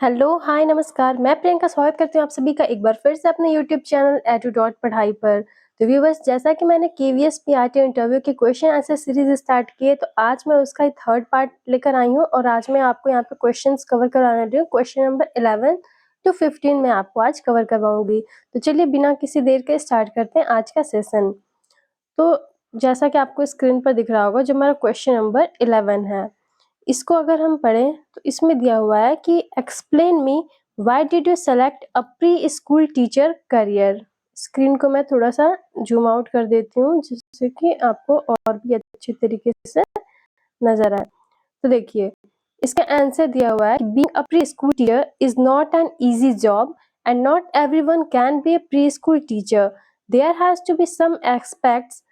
Hello, हाय, नमस्कार। मैं प्रियंका स्वागत करती हूँ आप सभी का एक बार फिर से अपने यूट्यूब चैनल एडू डॉट पढ़ाई पर। तो व्यूअर्स, जैसा कि मैंने केवीएस पीआरटी इंटरव्यू के क्वेश्चन आंसर सीरीज स्टार्ट किए, तो आज मैं उसका थर्ड पार्ट लेकर आई हूँ और आज मैं आपको यहाँ पे क्वेश्चंस कवर कराने रही हूँ। क्वेश्चन नंबर 11 टू 15 मैं आपको आज कवर करवाऊंगी। तो चलिए बिना किसी देर के स्टार्ट करते हैं आज का सेशन। तो जैसा कि आपको स्क्रीन पर दिख रहा होगा, जो हमारा क्वेश्चन नंबर 11 है, इसको अगर हम पढ़ें तो इसमें दिया हुआ है कि explain me why did you select a pre school teacher career. Screen को मैं थोड़ा सा जूम आउट कर देती हूँ जिससे कि आपको और भी अच्छे तरीके से नजर आए। तो देखिए, इसका आंसर दिया हुआ है, being a pre school teacher is not an easy job and not everyone can be a pre school teacher. There has to be some aspects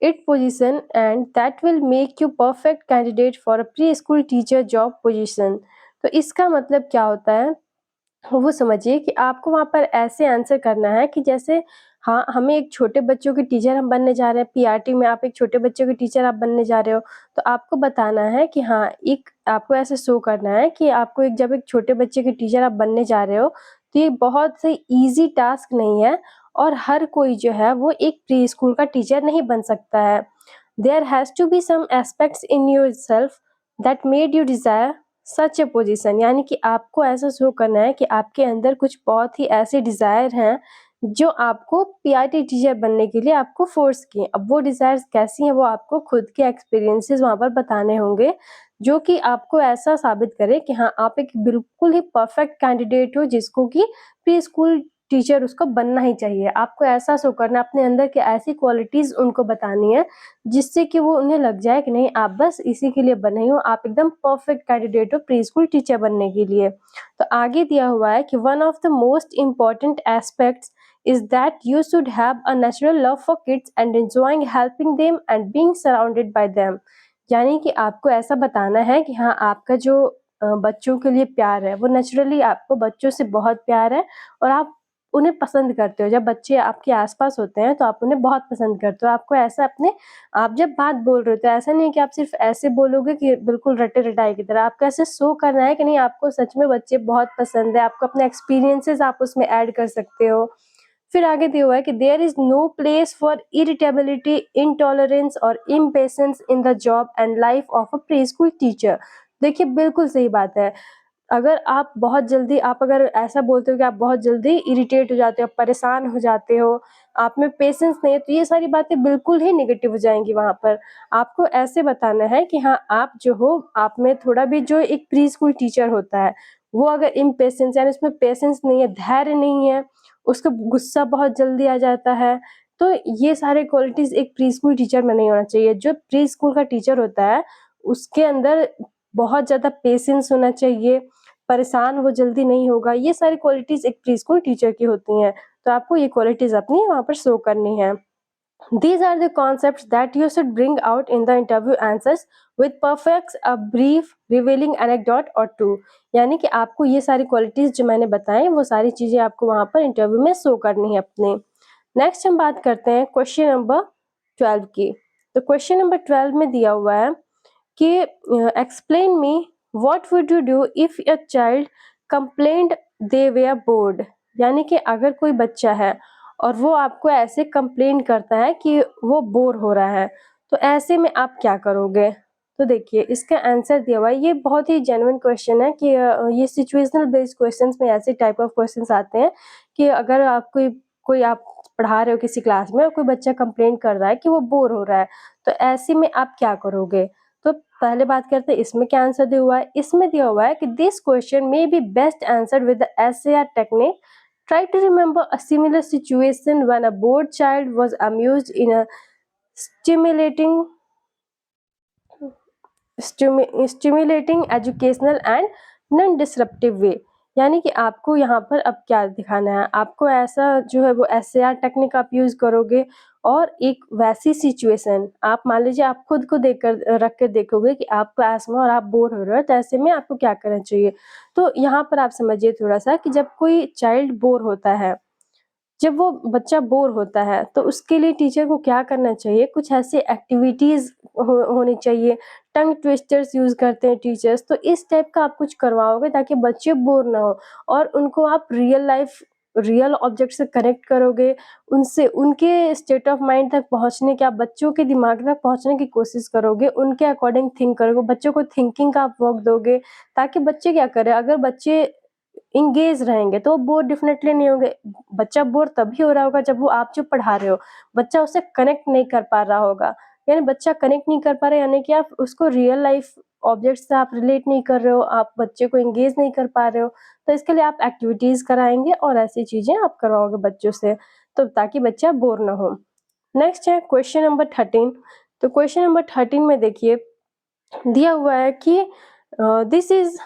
it position and that will make you perfect candidate for a preschool teacher job position। तो इसका मतलब क्या होता है वो समझिए कि आपको वहाँ पर ऐसे आंसर करना है कि जैसे हाँ, हमें एक छोटे बच्चों के टीचर हम बनने जा रहे हैं, पीआरटी में आप एक छोटे बच्चों के टीचर आप बनने जा रहे हो, तो आपको बताना है कि हाँ, एक आपको ऐसे शो करना है कि आपको जब एक छोटे बच्चे के टीचर आप बनने जा रहे हो, तो ये बहुत से ईजी टास्क नहीं है और हर कोई जो है वो एक प्री स्कूल का टीचर नहीं बन सकता है। There has to be some aspects in yourself that made you desire such a position, यानी कि आपको ऐसा शो करना है कि आपके अंदर कुछ बहुत ही ऐसे डिज़ायर हैं जो आपको पीआरटी टीचर बनने के लिए आपको फोर्स किए। अब वो डिज़ायर्स कैसी हैं वो आपको खुद के एक्सपीरियंसेस वहाँ पर बताने होंगे, जो कि आपको ऐसा साबित करे कि हाँ, आप एक बिल्कुल ही परफेक्ट कैंडिडेट हो जिसको कि प्री स्कूल टीचर उसको बनना ही चाहिए। आपको ऐसा शो करना है, अपने अंदर की ऐसी क्वालिटीज़ उनको बतानी है जिससे कि वो उन्हें लग जाए कि नहीं, आप बस इसी के लिए बने हो, आप एकदम परफेक्ट कैंडिडेट हो प्री स्कूल टीचर बनने के लिए। तो आगे दिया हुआ है कि one of the most important aspects is that you should have a natural love for kids and enjoying helping them and being surrounded by them। यानी कि आपको ऐसा बताना है कि हाँ, आपका जो बच्चों के लिए प्यार है वो नेचुरली, आपको बच्चों से बहुत प्यार है और आप उन्हें पसंद करते हो। जब बच्चे आपके आसपास होते हैं तो आप उन्हें बहुत पसंद करते हो। आपको ऐसा अपने, आप जब बात बोल रहे हो तो ऐसा नहीं है कि आप सिर्फ ऐसे बोलोगे कि बिल्कुल रटे रटाई की तरह। आपको ऐसे शो करना है कि नहीं, आपको सच में बच्चे बहुत पसंद है। आपको अपने एक्सपीरियंसेस आप उसमें ऐड कर सकते हो। फिर आगे दिया हुआ है कि there is no place for irritability, intolerance और impatience in the job and life of a pre school teacher. देखिए, बिल्कुल सही बात है। अगर आप बहुत जल्दी, आप अगर ऐसा बोलते हो कि आप बहुत जल्दी इरिटेट हो जाते हो, परेशान हो जाते हो, आप में पेशेंस नहीं है, तो ये सारी बातें बिल्कुल ही नेगेटिव हो जाएंगी वहाँ पर। आपको ऐसे बताना है कि हाँ, आप जो हो, आप में थोड़ा भी, जो एक प्री स्कूल टीचर होता है वो अगर इम्पेशेंस यानी उसमें पेशेंस नहीं है, धैर्य नहीं है, उसको गुस्सा बहुत जल्दी आ जाता है, तो ये सारे क्वालिटीज एक प्री स्कूल टीचर में नहीं होना चाहिए। जो प्री स्कूल का टीचर होता है उसके अंदर बहुत ज़्यादा पेशेंस होना चाहिए, परेशान वो जल्दी नहीं होगा। ये सारी क्वालिटीज़ एक प्री स्कूल टीचर की होती हैं, तो आपको ये क्वालिटीज़ अपनी वहाँ पर शो करनी है। These are the concepts that you should bring out in the interview answers with perfect a brief revealing anecdote or two। यानी कि आपको ये सारी क्वालिटीज़ जो मैंने बताएं वो सारी चीज़ें आपको वहाँ पर इंटरव्यू में शो करनी है अपने। नेक्स्ट हम बात करते हैं क्वेश्चन नंबर 12 की। तो क्वेश्चन नंबर 12 में दिया हुआ है कि explain me what would you do if a child complained they way board. यानी कि अगर कोई बच्चा है और वो आपको ऐसे कंप्लेन करता है कि वो बोर हो रहा है, तो ऐसे में आप क्या करोगे। तो देखिए, इसका आंसर दिया हुआ है। ये बहुत ही जेन्युइन क्वेश्चन है कि ये सिचुएशनल बेस्ड क्वेश्चंस में ऐसे टाइप ऑफ क्वेश्चंस आते हैं कि अगर आप कोई कोई आप पढ़ा रहे हो किसी क्लास में और कोई बच्चा कंप्लेन कर रहा है कि वो बोर हो रहा है, तो ऐसे में आप क्या करोगे। तो पहले बात करते हैं इसमें क्या आंसर दिया हुआ है। इसमें दिया हुआ है कि this question may be best answer with the essay or technique। Try to remember a similar situation when a bored child was amused in a stimulating stimulating educational and non disruptive way. यानी कि आपको यहाँ पर अब क्या दिखाना है, आपको ऐसा जो है वो एसएआर टेक्निक आप यूज करोगे और एक वैसी सिचुएशन, आप मान लीजिए आप खुद को रख कर देखोगे कि आप क्लास में और आप बोर हो रहे हो, तो ऐसे में आपको क्या करना चाहिए। तो यहाँ पर आप समझिए थोड़ा सा कि जब कोई चाइल्ड बोर होता है, जब वो बच्चा बोर होता है तो उसके लिए टीचर को क्या करना चाहिए, कुछ ऐसी एक्टिविटीज़ होनी चाहिए। टंग ट्विस्टर्स यूज़ करते हैं टीचर्स, तो इस टाइप का आप कुछ करवाओगे ताकि बच्चे बोर ना हो और उनको आप रियल ऑब्जेक्ट से कनेक्ट करोगे, उनसे उनके स्टेट ऑफ माइंड तक पहुँचने की, आप बच्चों के दिमाग तक पहुँचने की कोशिश करोगे, उनके अकॉर्डिंग थिंक करोगे, बच्चों को थिंकिंग का आप वर्क दोगे ताकि बच्चे क्या करें, अगर बच्चे एंगेज रहेंगे तो बोर डेफिनेटली नहीं होंगे। बच्चा बोर तभी हो रहा होगा जब वो आप जो पढ़ा रहे हो, बच्चा उससे कनेक्ट नहीं कर पा रहा होगा। यानी बच्चा कनेक्ट नहीं कर पा रहा है, यानी कि आप उसको रियल लाइफ ऑब्जेक्ट से आप रिलेट नहीं कर रहे हो, आप बच्चे को एंगेज नहीं कर पा रहे हो। तो इसके लिए आप एक्टिविटीज़ कराएँगे और ऐसी चीज़ें आप करवाओगे बच्चों से, तो ताकि बच्चा बोर ना हो। नेक्स्ट है क्वेश्चन नंबर 13। तो क्वेश्चन नंबर 13 में देखिए दिया हुआ है कि this is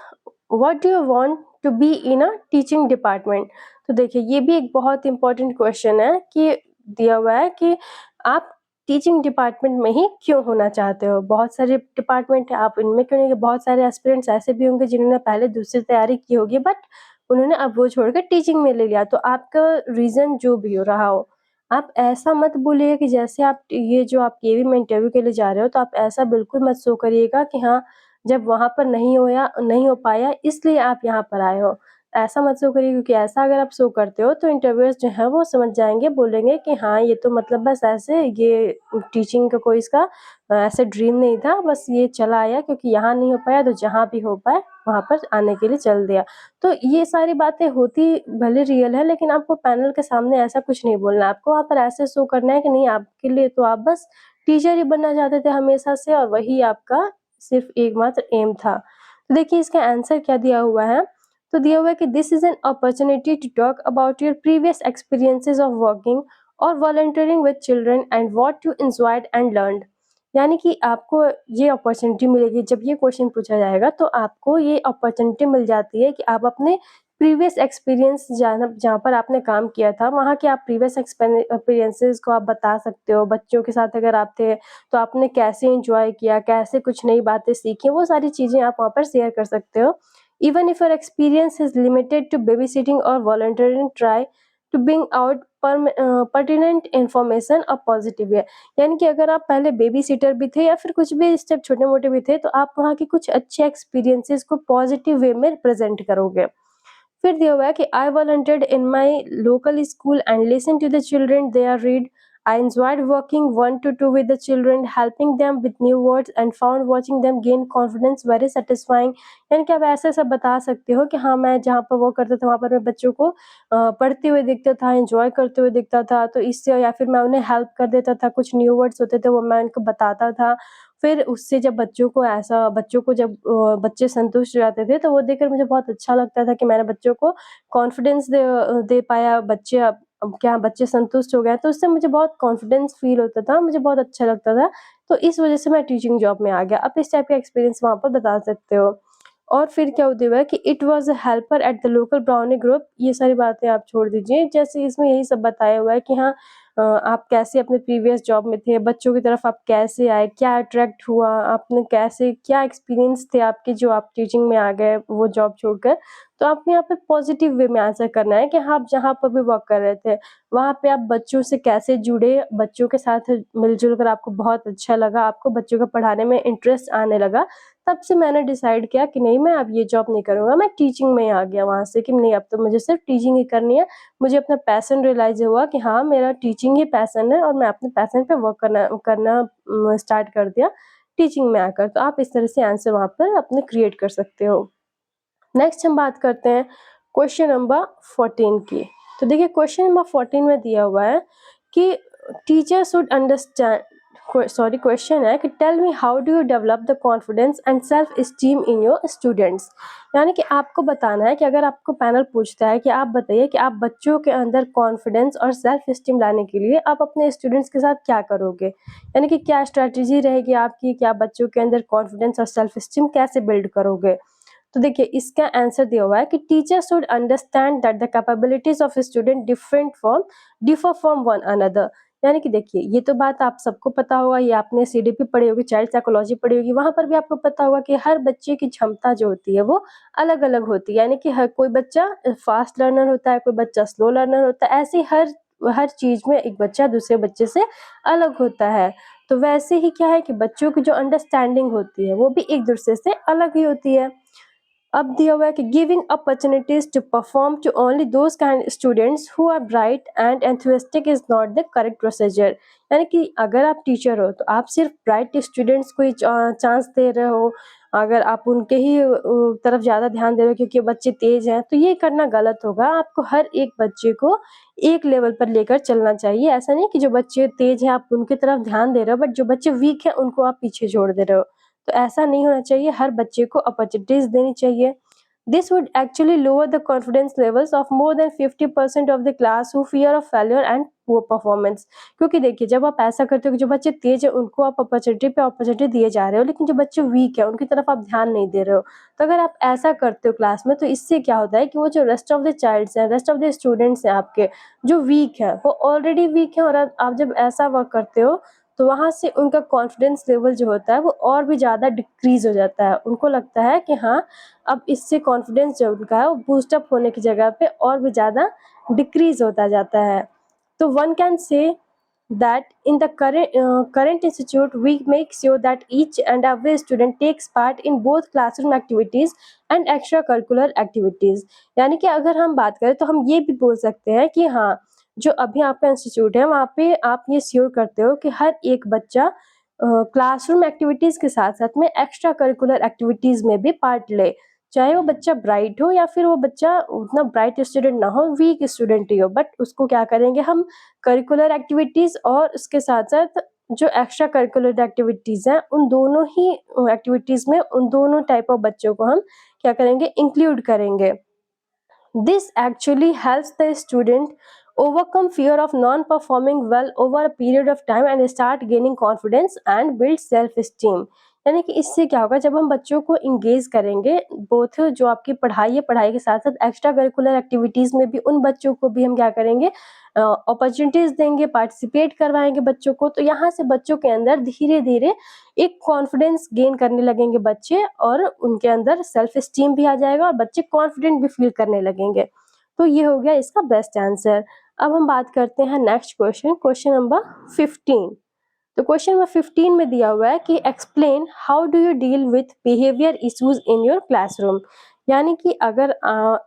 what do you want to be in a teaching department. तो देखिए ये भी एक बहुत इम्पोर्टेंट क्वेश्चन है कि दिया हुआ है कि आप टीचिंग डिपार्टमेंट में ही क्यों होना चाहते हो। बहुत सारे डिपार्टमेंट है, आप इनमें क्यों नहीं, बहुत सारे एस्पिरेंट्स ऐसे भी होंगे जिन्होंने पहले दूसरी तैयारी की होगी बट उन्होंने अब वो छोड़कर टीचिंग में ले लिया। तो आपका रीज़न जो भी हो रहा हो, आप ऐसा मत बोलिए कि जैसे आप ये जो आप केवी में इंटरव्यू के लिए जा रहे हो, तो आप ऐसा बिल्कुल मत शो करिएगा कि हाँ, जब वहाँ पर नहीं हो पाया इसलिए आप यहाँ पर आए हो। ऐसा मत शो करिए, क्योंकि ऐसा अगर आप शो करते हो तो इंटरव्यूअर्स जो हैं वो समझ जाएँगे, बोलेंगे कि हाँ, ये तो मतलब बस ऐसे ये टीचिंग का कोई इसका ऐसे ड्रीम नहीं था, बस ये चला आया क्योंकि यहाँ नहीं हो पाया तो जहाँ भी हो पाए वहाँ पर आने के लिए चल दिया। तो ये सारी बातें होती भले रियल है, लेकिन आपको पैनल के सामने ऐसा कुछ नहीं बोलना है। आपको वहाँ पर ऐसे शो करना है कि नहीं, आपके लिए तो आप बस टीचर ही बनना चाहते थे हमेशा से और वही आपका सिर्फ़ एकमात्र एम था। तो देखिए इसका आंसर क्या दिया हुआ है, तो दिया हुआ है कि this is an opportunity to talk about your previous experiences of working और volunteering with children and what you enjoyed and learned. यानी कि आपको ये अपॉर्च्युनिटी मिलेगी, जब ये क्वेश्चन पूछा जाएगा तो आपको ये अपॉर्च्युनिटी मिल जाती है कि आप अपने प्रीवियस एक्सपीरियंस जहाँ पर आपने काम किया था, वहाँ के आप प्रीवियस एक्सपीरियंसेस को आप बता सकते हो। बच्चों के साथ अगर आप थे, तो आपने कैसे एन्जॉय किया, कैसे कुछ नई बातें सीखी, वो सारी चीज़ें आप वहाँ पर शेयर कर सकते हो। Even if your experience is limited to babysitting और volunteering, try to bring out pertinent information a positive way. यानी कि अगर आप पहले बेबी सिटर भी थे या फिर कुछ भी स्टेप छोटे-मोटे भी थे, तो आप वहाँ के कुछ अच्छे एक्सपीरियंसेस को पॉजिटिव वे में प्रेज़ेंट करोगे। फिर दिया हुआ है कि I volunteered in my local school and listen to the children there read. I enjoyed working 1 to 2 with the children, helping them with new words and found watching them gain confidence very satisfying। यानी कि आप ऐसे सब बता सकते हो कि हाँ, मैं जहाँ पर वो करता था वहाँ पर मैं बच्चों को पढ़ते हुए देखता था, एन्जॉय करते हुए दिखता था, तो इससे या फिर मैं उन्हें हेल्प कर देता था, कुछ न्यू वर्ड्स होते थे वो मैं उनको बताता था। फिर उससे जब बच्चों को जब बच्चे संतुष्ट हो जाते थे, तो वो देखकर मुझे बहुत अच्छा लगता था कि मैंने बच्चों को कॉन्फिडेंस दे पाया। बच्चे अब क्या बच्चे संतुष्ट हो गए, तो उससे मुझे बहुत कॉन्फिडेंस फ़ील होता था, मुझे बहुत अच्छा लगता था। तो इस वज़ह से मैं टीचिंग जॉब में आ गया। आप इस टाइप का एक्सपीरियंस वहाँ पर बता सकते हो। और फिर क्या होता हुआ है कि it was a helper at the local brownie group, ये सारी बातें आप छोड़ दीजिए। जैसे इसमें यही सब बताया हुआ है कि हाँ, आप कैसे अपने प्रीवियस जॉब में थे, बच्चों की तरफ आप कैसे आए, क्या अट्रैक्ट हुआ, आपने कैसे क्या एक्सपीरियंस थे आपके जो आप टीचिंग में आ गए वो जॉब छोड़कर। तो आपको यहाँ पे पॉज़िटिव वे में आंसर करना है कि हाँ, आप जहाँ पर भी वर्क कर रहे थे, वहाँ पे आप बच्चों से कैसे जुड़े, बच्चों के साथ मिल-जुल कर आपको बहुत अच्छा लगा, आपको बच्चों को पढ़ाने में इंटरेस्ट आने लगा। तब से मैंने डिसाइड किया कि नहीं, मैं अब ये जॉब नहीं करूँगा, मैं टीचिंग में ही आ गया वहाँ से कि नहीं, अब तो मुझे सिर्फ़ टीचिंग ही करनी है। मुझे अपना पैशन रियलाइज़ हुआ कि हाँ, मेरा टीचिंग ही पैशन है और मैं अपने पैशन पे वर्क करना स्टार्ट कर दिया टीचिंग में आकर। तो आप इस तरह से आंसर वहाँ पर अपने क्रिएट कर सकते हो। नेक्स्ट हम बात करते हैं क्वेश्चन नंबर 14 की। तो देखिए क्वेश्चन नंबर 14 में दिया हुआ है कि teacher should understand, sorry question है कि tell me how do you develop the confidence and self esteem in your students. यानी कि आपको बताना है कि अगर आपको पैनल पूछता है कि आप बताइए कि आप बच्चों के अंदर कॉन्फिडेंस और सेल्फ एस्टीम लाने के लिए आप अपने स्टूडेंट्स के साथ क्या करोगे, यानी कि क्या स्ट्रैटेजी रहेगी आपकी, क्या बच्चों के अंदर कॉन्फिडेंस और सेल्फ एस्टीम कैसे बिल्ड करोगे। तो देखिए इसका आंसर दिया हुआ है कि teacher should understand that the capabilities of student differ from one another. यानी कि देखिए ये तो बात आप सबको पता होगा, ये आपने सीडीपी पढ़ी होगी, चाइल्ड साइकोलॉजी पढ़ी होगी, वहाँ पर भी आपको पता होगा कि हर बच्चे की क्षमता जो होती है वो अलग-अलग होती है। यानी कि हर कोई बच्चा फास्ट लर्नर होता है, कोई बच्चा स्लो लर्नर होता है, ऐसे ही हर हर चीज़ में एक बच्चा दूसरे बच्चे से अलग होता है। तो वैसे ही क्या है कि बच्चों की जो अंडरस्टैंडिंग होती है वो भी एक दूसरे से अलग ही होती है। अब दिया हुआ है कि giving opportunities to perform to only those kind students who are bright and enthusiastic is not the correct procedure. यानी कि अगर आप टीचर हो तो आप सिर्फ ब्राइट स्टूडेंट्स को ही चांस दे रहे हो, अगर आप उनके ही तरफ ज़्यादा ध्यान दे रहे हो क्योंकि बच्चे तेज हैं, तो ये करना गलत होगा। आपको हर एक बच्चे को एक लेवल पर लेकर चलना चाहिए। ऐसा नहीं कि जो बच्चे तेज हैं आप उनकी तरफ ध्यान दे रहे हो, बट जो बच्चे वीक हैं उनको आप पीछे छोड़ दे रहे हो। तो ऐसा नहीं होना चाहिए, हर बच्चे को अपॉर्चुनिटीज देनी चाहिए। This would actually lower the confidence levels of more than 50% of the class who fear of failure and poor performance। क्योंकि देखिए जब आप ऐसा करते हो कि जो बच्चे तेज है उनको आप अपॉर्चुनिटी पे अपॉर्चुनिटी दिए जा रहे हो, लेकिन जो बच्चे वीक है उनकी तरफ आप ध्यान नहीं दे रहे हो। तो अगर आप ऐसा करते हो क्लास में, तो इससे क्या होता है कि वो जो रेस्ट ऑफ द चाइल्ड्स हैं, रेस्ट ऑफ द स्टूडेंट्स हैं आपके जो वीक है, वो ऑलरेडी वीक है, और आप जब ऐसा वर्क करते हो तो वहाँ से उनका कॉन्फिडेंस लेवल जो होता है वो और भी ज़्यादा डिक्रीज हो जाता है। उनको लगता है कि हाँ, अब इससे कॉन्फिडेंस जो उनका है वो बूस्टअप होने की जगह पे और भी ज़्यादा डिक्रीज होता जाता है। तो one can say that in the current institute we make sure that each and every student takes part in both classroom activities and extracurricular activities। यानी कि अगर हम बात करें तो हम ये भी बोल सकते हैं कि हाँ, जो अभी आपका इंस्टीट्यूट है वहाँ पे आप ये श्योर करते हो कि हर एक बच्चा क्लासरूम एक्टिविटीज़ के साथ-साथ में एक्स्ट्रा करिकुलर एक्टिविटीज़ में भी पार्ट ले। चाहे वो बच्चा ब्राइट हो या फिर वो बच्चा उतना ब्राइट स्टूडेंट ना हो, वीक स्टूडेंट ही हो, बट उसको क्या करेंगे हम, करिकुलर एक्टिविटीज़ और उसके साथ-साथ जो एक्स्ट्रा करिकुलर एक्टिविटीज़ हैं, उन दोनों ही एक्टिविटीज़ में उन दोनों टाइप ऑफ बच्चों को हम क्या करेंगे, इंक्लूड करेंगे। This actually helps the student overcome fear of non-performing well over a period of time and start gaining confidence and build self-esteem। यानी कि इससे क्या होगा, जब हम बच्चों को इंगेज करेंगे, बोथ जो आपकी पढ़ाई है, पढ़ाई के साथ साथ एक्स्ट्रा करिकुलर एक्टिविटीज़ में भी उन बच्चों को भी हम क्या करेंगे, अपॉर्चुनिटीज़ देंगे, पार्टिसिपेट करवाएंगे बच्चों को। तो यहाँ से बच्चों के अंदर धीरे धीरे एक कॉन्फिडेंस गेन करने लगेंगे बच्चे, और उनके अंदर सेल्फ स्टीम भी आ जाएगा और बच्चे कॉन्फिडेंट भी फील करने लगेंगे। तो ये हो गया इसका बेस्ट आंसर। अब हम बात करते हैं नेक्स्ट क्वेश्चन, क्वेश्चन नंबर 15। तो क्वेश्चन नंबर 15 में दिया हुआ है कि explain how do you deal with behaviour issues in your classroom. यानी कि अगर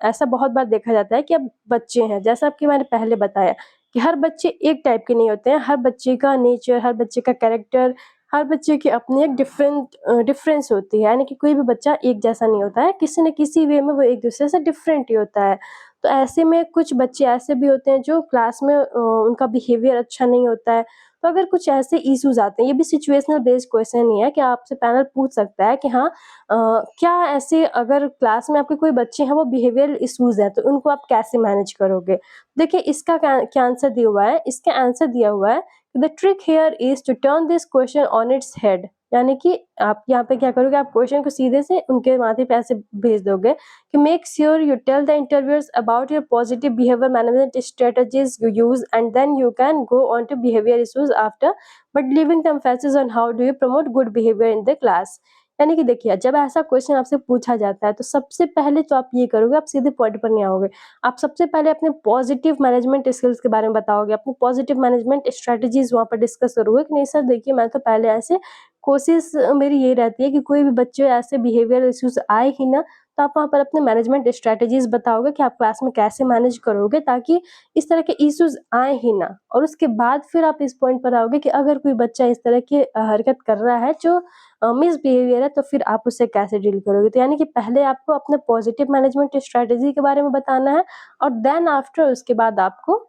ऐसा बहुत बार देखा जाता है कि अब बच्चे हैं, जैसा कि मैंने पहले बताया कि हर बच्चे एक टाइप के नहीं होते हैं, हर बच्चे का नेचर, हर बच्चे का कैरेक्टर, हर बच्चे की अपनी एक डिफरेंस होती है। यानी कि कोई भी बच्चा एक जैसा नहीं होता है, किसी न किसी वे में वो एक दूसरे से डिफरेंट ही होता है। तो ऐसे में कुछ बच्चे ऐसे भी होते हैं जो क्लास में उनका बिहेवियर अच्छा नहीं होता है। तो अगर कुछ ऐसे इश्यूज आते हैं, ये भी सिचुएशनल बेस्ड क्वेश्चन ही है कि आपसे पैनल पूछ सकता है कि हाँ, क्या ऐसे अगर क्लास में आपके कोई बच्चे हैं वो बिहेवियरल इश्यूज हैं, तो उनको आप कैसे मैनेज करोगे। देखिए इसका क्या आंसर दिया हुआ है, इसका आंसर दिया हुआ है, the trick here is to turn this question on its head. यानी कि आप यहाँ पे क्या करोगे, आप क्वेश्चन को सीधे से उनके माथे पे ऐसे भेज दोगे कि make sure you tell the interviewers about your positive behaviour management strategies you use and then you can go on to behaviour issues after, but leaving the emphasis on how do you promote good behaviour in the class. यानी कि देखिए जब ऐसा question आपसे पूछा जाता है तो सबसे पहले तो आप ये करोगे, आप सीधे पॉइंट पर नहीं आओगे। आप सबसे पहले अपने पॉजिटिव मैनेजमेंट स्किल्स के बारे में बताओगे, अपने पॉजिटिव मैनेजमेंट स्ट्रेटजीज वहाँ पर डिस्कस करोगे कि नहीं सर देखिए मैं तो पहले ऐसे कोशिश मेरी ये रहती है कि कोई भी बच्चे ऐसे बिहेवियर इश्यूज आए ही ना, तो आप वहाँ पर अपने मैनेजमेंट स्ट्रेटजीज बताओगे कि आप क्लास में कैसे मैनेज करोगे ताकि इस तरह के इश्यूज आए ही ना। और उसके बाद फिर आप इस पॉइंट पर आओगे कि अगर कोई बच्चा इस तरह की हरकत कर रहा है जो मिसबिहेवियर है, तो फिर आप उससे कैसे डील करोगे। तो यानी कि पहले आपको अपने पॉजिटिव मैनेजमेंट स्ट्रेटजी के बारे में बताना है, और देन आफ्टर उसके बाद आपको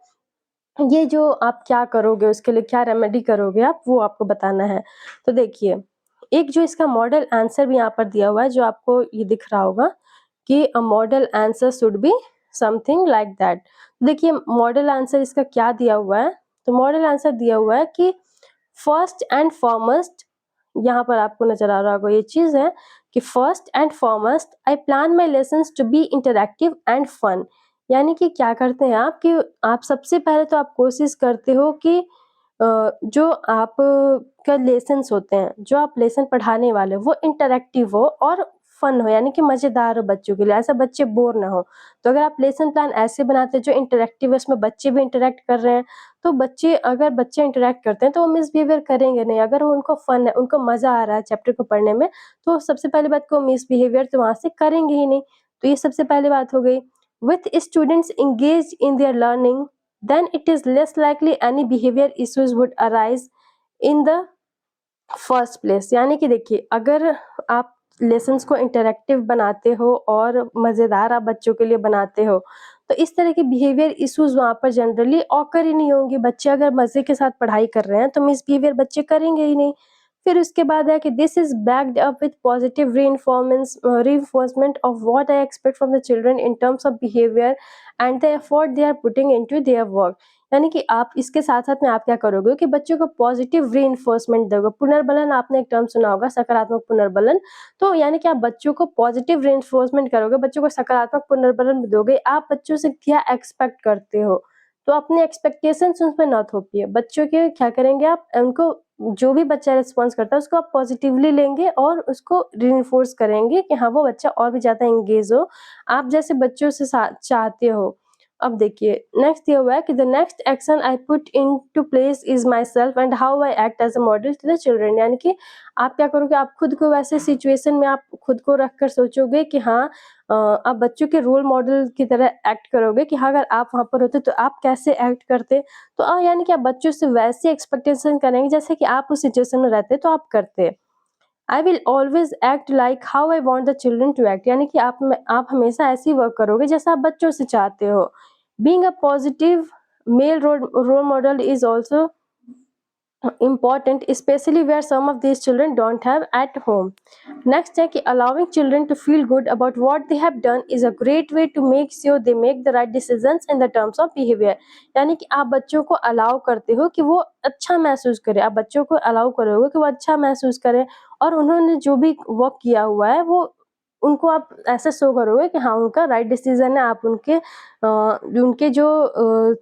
ये जो आप क्या करोगे, उसके लिए क्या रेमेडी करोगे आप, वो आपको बताना है। तो देखिए एक जो इसका मॉडल आंसर भी यहाँ पर दिया हुआ है, जो आपको ये दिख रहा होगा कि a model answer should be something like that. देखिए मॉडल आंसर इसका क्या दिया हुआ है, तो मॉडल आंसर दिया हुआ है कि फर्स्ट एंड फॉरमोस्ट, यहाँ पर आपको नजर आ रहा होगा ये चीज है कि first and foremost I plan my lessons to be interactive and fun. यानी कि क्या करते हैं आप कि आप सबसे पहले तो आप कोशिश करते हो कि जो आप का लेसन्स होते हैं, जो आप लेसन पढ़ाने वाले हो वो इंटरैक्टिव हो और फन हो, यानी कि मज़ेदार हो बच्चों के लिए, ऐसा बच्चे बोर ना हो। तो अगर आप लेसन प्लान ऐसे बनाते हैं जो इंटरैक्टिव है, उसमें बच्चे भी इंटरैक्ट कर रहे हैं, तो अगर बच्चे इंटरैक्ट करते हैं तो वो मिसबिहेवियर करेंगे नहीं। अगर उनको फन है, उनको मज़ा आ रहा है चैप्टर को पढ़ने में, तो सबसे पहली बात को मिसबिहेवियर तो वहाँ से करेंगे ही नहीं। तो ये सबसे पहली बात हो गई। With students engaged in their learning, then it is less likely any behavior issues would arise in the first place. यानी कि देखिए, अगर आप लेसन्स को इंटरैक्टिव बनाते हो और मज़ेदार आप बच्चों के लिए बनाते हो, तो इस तरह के बिहेवियर इश्यूज़ वहाँ पर जनरली ऑकर ही नहीं होंगे। बच्चे अगर मज़े के साथ पढ़ाई कर रहे हैं, तो मिसबिहेवियर बच्चे करेंगे ही नहीं। फिर उसके बाद है कि this is backed up with positive reinforcement of what I expect from the children in terms of behaviour and the effort they are putting into their work. यानी कि आप इसके साथ-साथ में आप क्या करोगे कि बच्चों को पॉजिटिव रीइंफोर्समेंट दोगे। पुनर्बलन आपने एक टर्म सुना होगा, सकारात्मक पुनर्बलन। तो यानी कि आप बच्चों को पॉजिटिव रीइंफोर्समेंट करोगे, बच्चों को सकारात्मक पुनर्बलन दोगे। आप बच्चों से क्या एक्सपेक्ट करते हो, तो अपने एक्सपेक्टेशंस उन पे ना थोपिए। बच्चों के क्या करेंगे आप, उनको जो भी बच्चा रिस्पॉन्स करता है उसको आप पॉजिटिवली लेंगे और उसको रीइंफोर्स करेंगे कि हाँ, वो बच्चा और भी ज़्यादा एंगेज हो, आप जैसे बच्चों से चाहते हो। अब देखिए, नेक्स्ट दिया हुआ है कि the next action I put into place is myself and how I act as a model to the children. यानी कि आप क्या करोगे, आप खुद को वैसे सिचुएशन में आप खुद को रख कर सोचोगे कि हाँ, आप बच्चों के रोल मॉडल की तरह एक्ट करोगे कि हाँ, अगर आप वहाँ पर होते तो आप कैसे एक्ट करते। तो यानी कि आप बच्चों से वैसी एक्सपेक्टेशन करेंगे जैसे कि आप उस सिचुएशन में रहते तो आप करते। I will always act like how I want the children to act. यानी कि आप हमेशा ऐसी वर्क करोगे जैसा आप बच्चों से चाहते हो। Being a positive male role model is also important, especially where some of these children don't have at home. Next है कि allowing children to feel good about what they have done is a great way to make sure they make the right decisions in the terms of behavior. यानी कि आप बच्चों को allow करते हो कि वो अच्छा महसूस करें, आप बच्चों को अलाउ करोगे कि वो अच्छा महसूस करें और उन्होंने जो भी वर्क किया हुआ है वो उनको आप ऐसे शो करोगे कि हाँ, उनका राइट डिसीजन है। आप उनके जो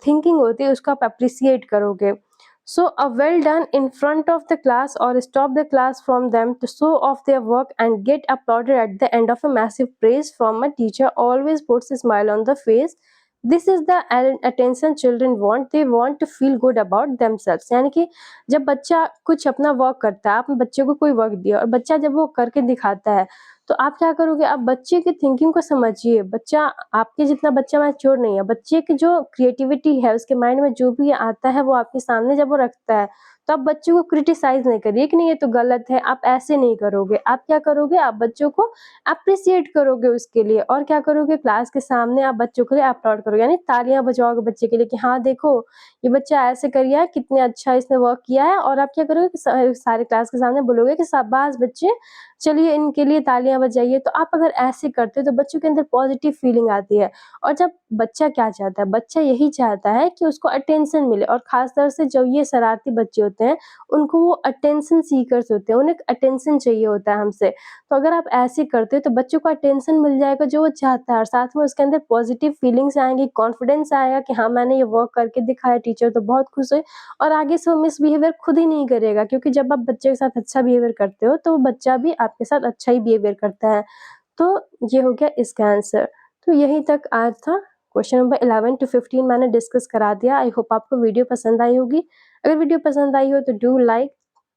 थिंकिंग होती है उसको आप अप्रिसिएट करोगे। So a well done in front of the class or stop the class from them to show off their work and get applauded at the end of a massive praise from a teacher always puts a smile on the face. This is the attention children want. They want to feel good about themselves. यानी कि जब बच्चा कुछ अपना work करता है, आपने बच्चे को कोई वर्क दिया और बच्चा जब वो करके दिखाता है, तो आप क्या करोगे, आप बच्चे की थिंकिंग को समझिए। बच्चा आपके जितना बच्चा मैच्योर नहीं है, बच्चे की जो क्रिएटिविटी है, उसके माइंड में जो भी आता है वो आपके सामने जब वो रखता है, तो आप बच्चों को क्रिटिसाइज नहीं करिए कि नहीं ये तो गलत है, आप ऐसे नहीं करोगे। आप क्या करोगे, आप बच्चों को अप्रिसिएट करोगे उसके लिए और क्या करोगे, क्लास के सामने आप बच्चों के लिए अपलॉड करोगे, यानी तालियां बजाओगे बच्चे के लिए कि हाँ देखो, ये बच्चा ऐसे कर गया, कितने अच्छा इसने वर्क किया है। और आप क्या करोगे कि सारे क्लास के सामने बोलोगे कि शाबाश बच्चे, चलिए इनके लिए तालियां बजाइए। तो आप अगर ऐसे करते हो तो बच्चों के अंदर पॉजिटिव फीलिंग आती है। और जब बच्चा क्या चाहता है, बच्चा यही चाहता है कि उसको अटेंशन मिले और खास तौर से जो ये शरारती बच्चे होते हैं, उनको वो अटेंशन सीकर्स होते हैं, उन्हें अटेंशन चाहिए होता है हमसे। तो अगर आप ऐसे करते हो तो बच्चों को अटेंशन मिल जाएगा जो वो चाहता है और साथ में उसके अंदर पॉजिटिव फीलिंग्स आएँगी, कॉन्फिडेंस आएगा कि हाँ, मैंने ये वर्क करके दिखाया, टीचर तो बहुत खुश हुए। और आगे से वो मिसबिहेवियर खुद ही नहीं करेगा, क्योंकि जब आप बच्चे के साथ अच्छा बिहेवियर करते हो तो वो बच्चा भी आपके साथ अच्छा ही बिहेवियर करता है। तो ये हो गया इसका आंसर। तो यहीं तक आज था। क्वेश्चन नंबर 11 टू 15 मैंने डिस्कस करा दिया। आई होप आपको वीडियो पसंद आई होगी। अगर वीडियो पसंद आई हो तो do like,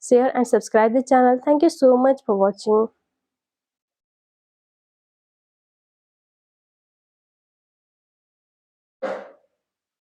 share and subscribe the channel. Thank you so much for watching.